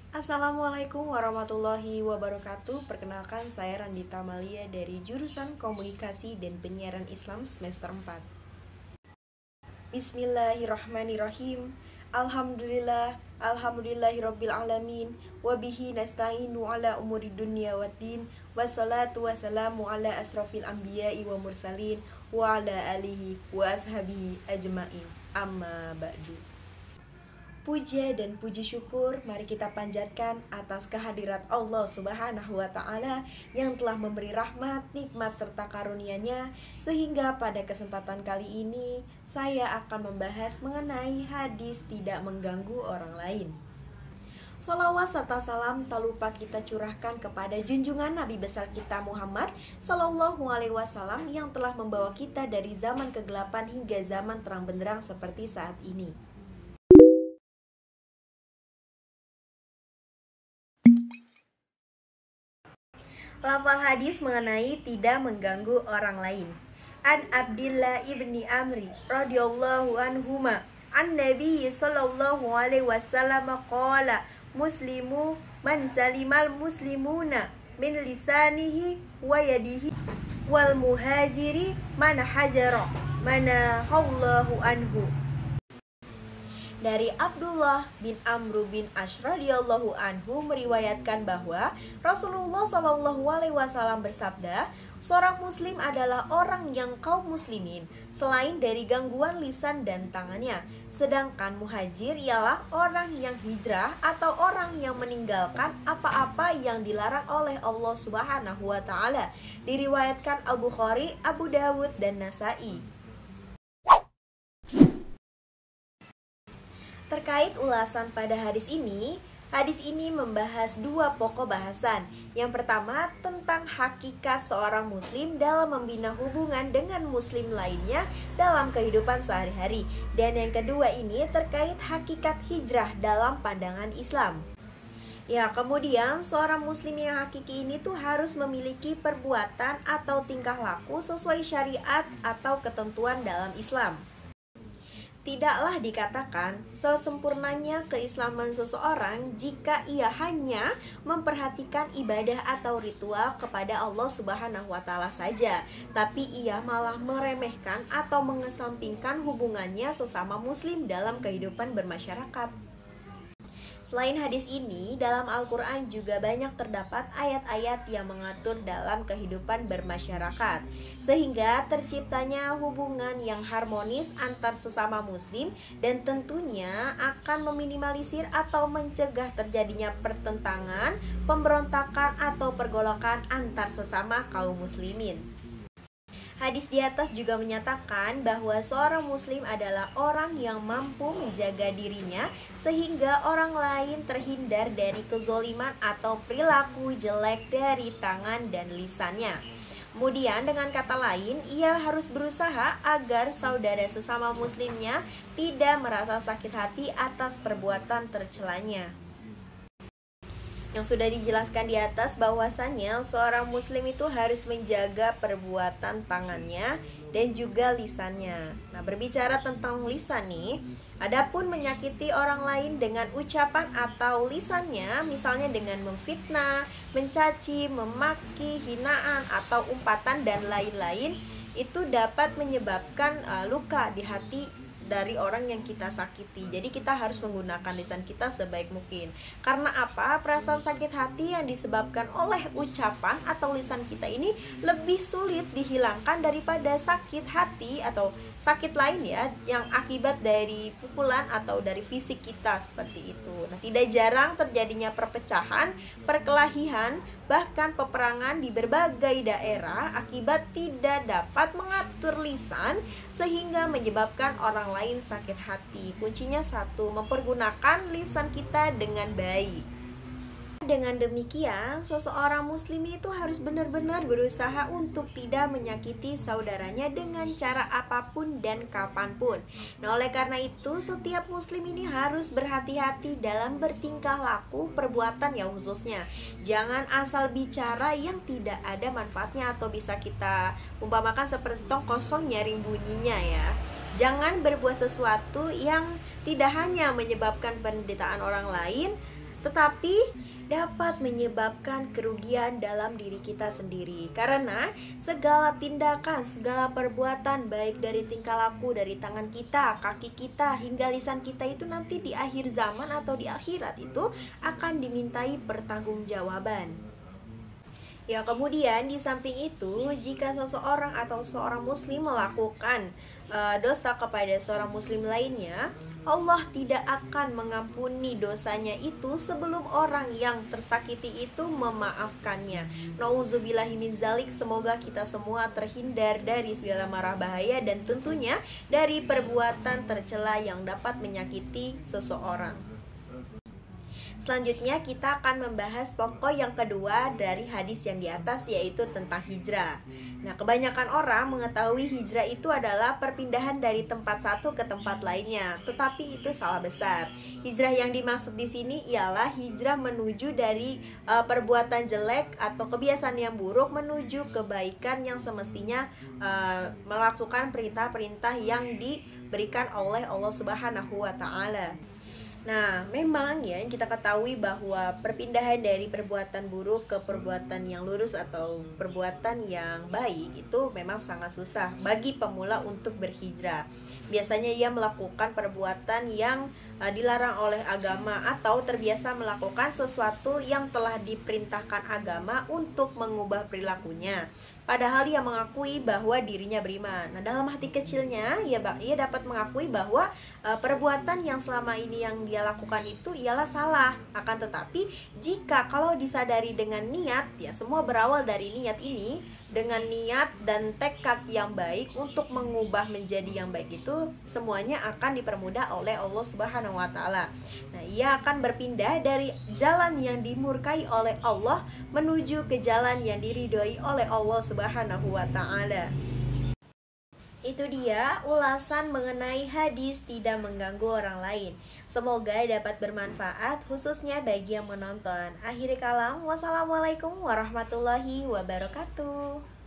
Assalamualaikum warahmatullahi wabarakatuh. Perkenalkan, saya Randita Malia dari jurusan Komunikasi dan Penyiaran Islam semester 4. Bismillahirrahmanirrahim. Alhamdulillahirabbil alamin wa bihi nasta'inu ala umuri dunya waddin. Wassalatu wassalamu ala asrofil anbiya'i wa mursalin wa ala alihi wa ashabihi ajmain. Amma ba'du. Puja dan puji syukur mari kita panjatkan atas kehadirat Allah Subhanahu wa Ta'ala yang telah memberi rahmat, nikmat serta karunia-Nya, sehingga pada kesempatan kali ini saya akan membahas mengenai hadis tidak mengganggu orang lain. Salawat serta salam tak lupa kita curahkan kepada junjungan Nabi besar kita Muhammad Sallallahu Alaihi Wasallam yang telah membawa kita dari zaman kegelapan hingga zaman terang benderang seperti saat ini. Lafal hadis mengenai tidak mengganggu orang lain. An Abdillah ibni Amri radhiyallahu anhuma an Nabi sallallahu alaihi wasallam qala muslimu man salimal muslimuna min lisanihi wa yadihi wal muhajiri man hajara mana Allahu anhu. Dari Abdullah bin Amr bin Ash radhiyallahu anhu meriwayatkan bahwa Rasulullah Shallallahu alaihi wasallam bersabda, seorang muslim adalah orang yang kaum muslimin selain dari gangguan lisan dan tangannya. Sedangkan muhajir ialah orang yang hijrah atau orang yang meninggalkan apa-apa yang dilarang oleh Allah Subhanahu wa taala. Diriwayatkan Al-Bukhari, Abu Dawud dan Nasai. Terkait ulasan pada hadis ini membahas dua pokok bahasan. Yang pertama tentang hakikat seorang muslim dalam membina hubungan dengan muslim lainnya dalam kehidupan sehari-hari. Dan yang kedua ini terkait hakikat hijrah dalam pandangan Islam. Ya, kemudian seorang muslim yang hakiki ini tuh harus memiliki perbuatan atau tingkah laku sesuai syariat atau ketentuan dalam Islam. Tidaklah dikatakan sesempurnanya keislaman seseorang jika ia hanya memperhatikan ibadah atau ritual kepada Allah Subhanahu wa taala saja, tapi ia malah meremehkan atau mengesampingkan hubungannya sesama muslim dalam kehidupan bermasyarakat. Selain hadis ini, dalam Al-Quran juga banyak terdapat ayat-ayat yang mengatur dalam kehidupan bermasyarakat, sehingga terciptanya hubungan yang harmonis antar sesama muslim dan tentunya akan meminimalisir atau mencegah terjadinya pertentangan, pemberontakan atau pergolakan antar sesama kaum muslimin. Hadis di atas juga menyatakan bahwa seorang muslim adalah orang yang mampu menjaga dirinya sehingga orang lain terhindar dari kezoliman atau perilaku jelek dari tangan dan lisannya. Kemudian dengan kata lain, ia harus berusaha agar saudara sesama muslimnya tidak merasa sakit hati atas perbuatan tercelanya. Yang sudah dijelaskan di atas bahwasannya seorang muslim itu harus menjaga perbuatan tangannya dan juga lisannya. Nah, berbicara tentang lisan nih, adapun menyakiti orang lain dengan ucapan atau lisannya, misalnya dengan memfitnah, mencaci, memaki, hinaan atau umpatan dan lain-lain, itu dapat menyebabkan luka di hati dari orang yang kita sakiti. Jadi kita harus menggunakan lisan kita sebaik mungkin. Karena apa? Perasaan sakit hati yang disebabkan oleh ucapan atau lisan kita ini lebih sulit dihilangkan daripada sakit hati atau sakit lain ya, yang akibat dari pukulan atau dari fisik kita seperti itu. Nah, tidak jarang terjadinya perpecahan, perkelahian, bahkan peperangan di berbagai daerah akibat tidak dapat mengatur lisan sehingga menyebabkan orang lain sakit hati. Kuncinya satu, mempergunakan lisan kita dengan baik. Dengan demikian, seseorang muslim itu harus benar-benar berusaha untuk tidak menyakiti saudaranya dengan cara apapun dan kapanpun. Nah, oleh karena itu, setiap muslim ini harus berhati-hati dalam bertingkah laku, perbuatan ya khususnya. Jangan asal bicara yang tidak ada manfaatnya atau bisa kita umpamakan seperti tong kosong nyaring bunyinya ya. Jangan berbuat sesuatu yang tidak hanya menyebabkan penderitaan orang lain, tetapi dapat menyebabkan kerugian dalam diri kita sendiri. Karena segala tindakan, segala perbuatan baik dari tingkah laku, dari tangan kita, kaki kita, hingga lisan kita itu nanti di akhir zaman atau di akhirat itu akan dimintai pertanggungjawaban. Ya, kemudian di samping itu, jika seseorang atau seorang muslim melakukan dosa kepada seorang muslim lainnya, Allah tidak akan mengampuni dosanya itu sebelum orang yang tersakiti itu memaafkannya. Nauzubillahi min zalik, semoga kita semua terhindar dari segala mara bahaya dan tentunya dari perbuatan tercela yang dapat menyakiti seseorang. Selanjutnya kita akan membahas pokok yang kedua dari hadis yang di atas, yaitu tentang hijrah. Nah, kebanyakan orang mengetahui hijrah itu adalah perpindahan dari tempat satu ke tempat lainnya, tetapi itu salah besar. Hijrah yang dimaksud di sini ialah hijrah menuju dari perbuatan jelek atau kebiasaan yang buruk menuju kebaikan yang semestinya melakukan perintah-perintah yang diberikan oleh Allah Subhanahu wa taala. Nah, memang ya yang kita ketahui bahwa perpindahan dari perbuatan buruk ke perbuatan yang lurus atau perbuatan yang baik itu memang sangat susah bagi pemula untuk berhijrah. Biasanya ia melakukan perbuatan yang dilarang oleh agama atau terbiasa melakukan sesuatu yang telah diperintahkan agama untuk mengubah perilakunya. Padahal ia mengakui bahwa dirinya beriman. Nah, dalam hati kecilnya ia dapat mengakui bahwa perbuatan yang selama ini yang dia lakukan itu ialah salah. Akan tetapi jika kalau disadari dengan niat, ya semua berawal dari niat ini, dengan niat dan tekad yang baik untuk mengubah menjadi yang baik itu semuanya akan dipermudah oleh Allah Subhanahu wa taala. Nah, ia akan berpindah dari jalan yang dimurkai oleh Allah menuju ke jalan yang diridhoi oleh Allah Subhanahu wa taala. Itu dia ulasan mengenai hadis tidak mengganggu orang lain. Semoga dapat bermanfaat khususnya bagi yang menonton. Akhir kalam, wassalamualaikum warahmatullahi wabarakatuh.